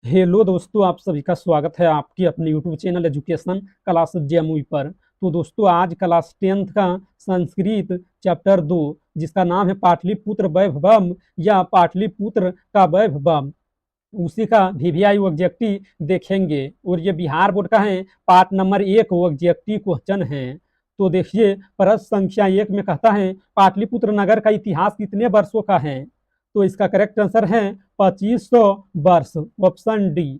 Hello दोस्तों, आप सभी का स्वागत है आपके अपने यूट्यूब चैनल एजुकेशन क्लास जेएमवी पर। तो दोस्तों, आज क्लास 10th का संस्कृत चैप्टर 2 जिसका नाम है पाटलिपुत्र वैभवम या पाटलिपुत्र का वैभवम, उसी का वीवीआई ऑब्जेक्टिव देखेंगे। और ये बिहार बोर्ड का है, पार्ट नंबर 1 ऑब्जेक्टिव क्वेश्चन है। तो देखिए, प्रश्न संख्या 1 में कहता है पाटलिपुत्र नगर का इतिहास कितने वर्षों का है। तो इसका करेक्ट आंसर है 2500 वर्ष, ऑप्शन डी।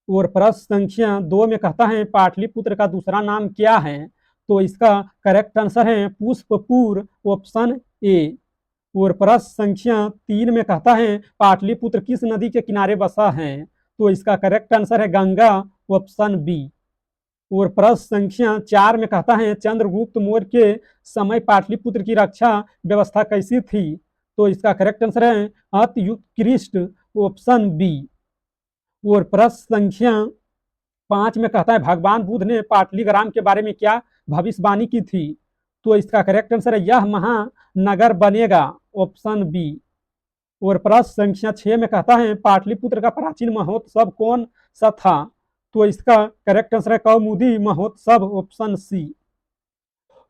और प्रश्न संख्या 2 में कहता है पाटलिपुत्र का दूसरा नाम क्या है। तो इसका करेक्ट आंसर है पुष्पपुर, ऑप्शन ए। और प्रश्न संख्या 3 में कहता है पाटलिपुत्र किस नदी के किनारे बसा है। तो इसका करेक्ट आंसर है गंगा, ऑप्शन बी। और प्रश्न संख्या 4 में कहता है चंद्रगुप्त मौर्य के समय पाटलिपुत्र की रक्षा व्यवस्था कैसी थी। तो इसका करेक्ट आंसर है अति उत्कृष्ट, ऑप्शन बी। और प्रश्न संख्या 5 में कहता है भगवान बुद्ध ने पाटलिग्राम के बारे में क्या भविष्यवाणी की थी। तो इसका करेक्ट आंसर है यह महानगर बनेगा, ऑप्शन बी। और प्रश्न संख्या 6 में कहता है पाटलिपुत्र का प्राचीन महोत्सव कौन सा था। तो इसका करेक्ट आंसर है कौमुदी महोत्सव, ऑप्शन सी।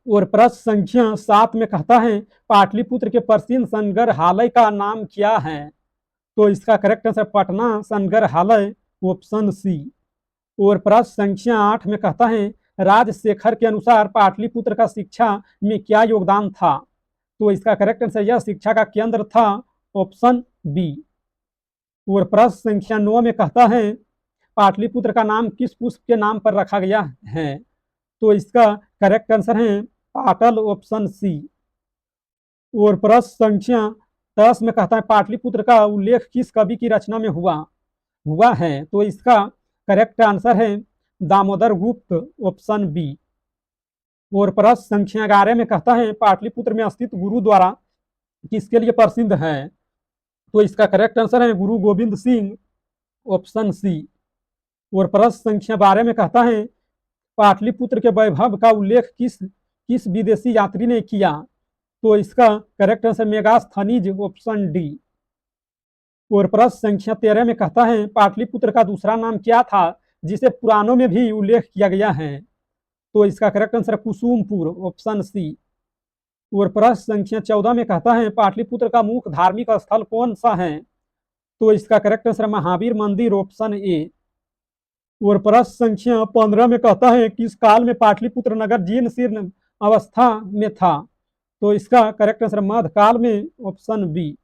और प्रश्न संख्या 7 में कहता है पाटलिपुत्र के प्रसिद्ध संग्रहालय का नाम क्या है। तो इसका करेक्ट आंसर पटना संग्रहालय, ऑप्शन सी। और प्रश्न संख्या 8 में कहता है राजशेखर के अनुसार पाटलिपुत्र का शिक्षा में क्या योगदान था। तो इसका करेक्ट आंसर यह शिक्षा का केंद्र था, ऑप्शन बी। और प्रश्न संख्या 9 में कहता है पाटलिपुत्र का नाम किस पुष्प के नाम पर रखा गया है। तो इसका करेक्ट आंसर है पाटल, ऑप्शन सी। और प्रश्न संख्या 10 में कहता है पाटलिपुत्र का उल्लेख किस कवि की रचना में हुआ है। तो इसका करेक्ट आंसर है दामोदर गुप्त, ऑप्शन बी। और प्रश्न संख्या 11 में कहता है पाटलिपुत्र में स्थित गुरुद्वारा किसके लिए प्रसिद्ध है। तो इसका करेक्ट आंसर है गुरु गोविंद सिंह, ऑप्शन सी। और प्रश्न संख्या 12 में कहता है पाटलिपुत्र के वैभव का उल्लेख किस किस विदेशी यात्री ने किया। तो इसका correct answer Megasthenes, option D. और प्रश्न संख्या 13 में कहता है पाटलिपुत्र का दूसरा नाम क्या था जिसे पुराणों में भी उल्लेख किया गया है। तो इसका correct answer Kusumpur, option C. और प्रश्न संख्या 14 में कहता है पाटलिपुत्र का मुख्य धार्मिक स्थल कौन सा है। तो इसका करेक्ट आंसर महावीर मंदिर, ऑप्शन ए। और प्रश्न संख्या 15 में कहता है किस काल में पाटलिपुत्र नगर जीर्ण शीर्ण अवस्था में था। तो इसका करेक्ट आंसर मध्यकाल में, ऑप्शन बी।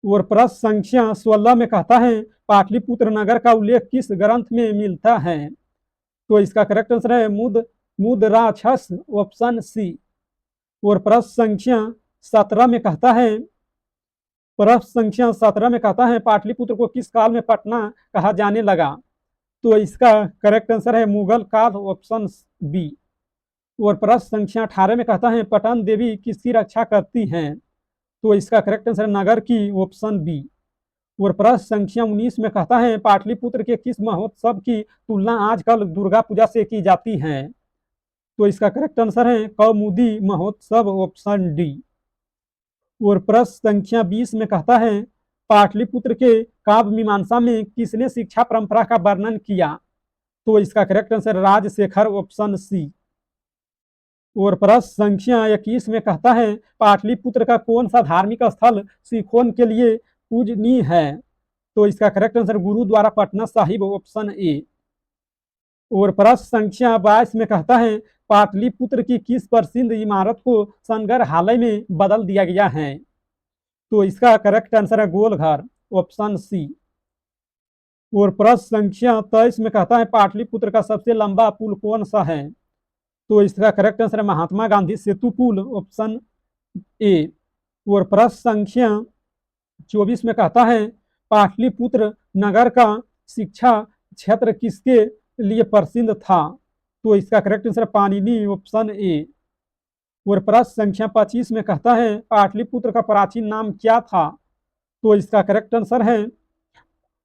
और प्रश्न संख्या 16 में कहता है पाटलिपुत्र नगर का उल्लेख किस ग्रंथ में मिलता है। तो इसका करेक्ट आंसर है मुद्राक्षस, ऑप्शन सी। और प्रश्न संख्या 17 में कहता है पाटलिपुत्र को किस काल में पटना कहा जाने लगा। तो इसका करेक्ट आंसर है मुगल काल, ऑप्शन बी। और प्रश्न संख्या 18 में कहता है पटन देवी किसकी रक्षा करती हैं। तो इसका करेक्ट आंसर नगर की, ऑप्शन बी। और प्रश्न संख्या 19 में कहता है पाटलिपुत्र के किस महोत्सव की तुलना आजकल दुर्गा पूजा से की जाती है। तो इसका करेक्ट आंसर है कौमुदी महोत्सव, ऑप्शन डी। और प्रश्न संख्या 20 में कहता है पाटलिपुत्र के काव्य मीमांसा में किसने शिक्षा परंपरा का वर्णन किया। तो इसका correct answer Rajshekhar, option C. और प्रश्न संख्या 21 में कहता है पाटलिपुत्र का कौन सा धार्मिक स्थल सिखों के लिए पूजनीय है। तो इसका correct answer Gurudwara Patna Sahib, option A. और प्रश्न संख्या 22 में कहता है पाटलिपुत्र की किस प्रसिद्ध इमारत को संग्रहालय में बदल दिया गया है। तो इसका करेक्ट आंसर है गोलघर, ऑप्शन सी। और प्रश्न संख्या 23 में कहता है पाटलिपुत्र का सबसे लंबा पुल कौन सा है। तो इसका करेक्ट आंसर है महात्मा गांधी सेतु पुल, ऑप्शन ए। और प्रश्न संख्या 24 में कहता है पाटलिपुत्र नगर का शिक्षा क्षेत्र किसके लिए प्रसिद्ध था। तो इसका correct answer Panini, option A. और प्रश्न संख्या 25 में कहता है पाटलिपुत्र का प्राचीन नाम क्या था। तो इसका करेक्ट आंसर है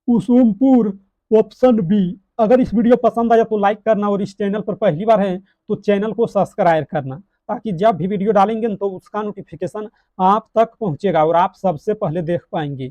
कुसुमपुर, ऑप्शन बी। अगर इस वीडियो पसंद आया तो लाइक करना और इस चैनल पर पहली बार है तो चैनल को सब्सक्राइब करना, ताकि जब भी वीडियो डालेंगे तो उसका नोटिफिकेशन आप तक पहुंचेगा और आप सबसे पहले देख पाएंगे।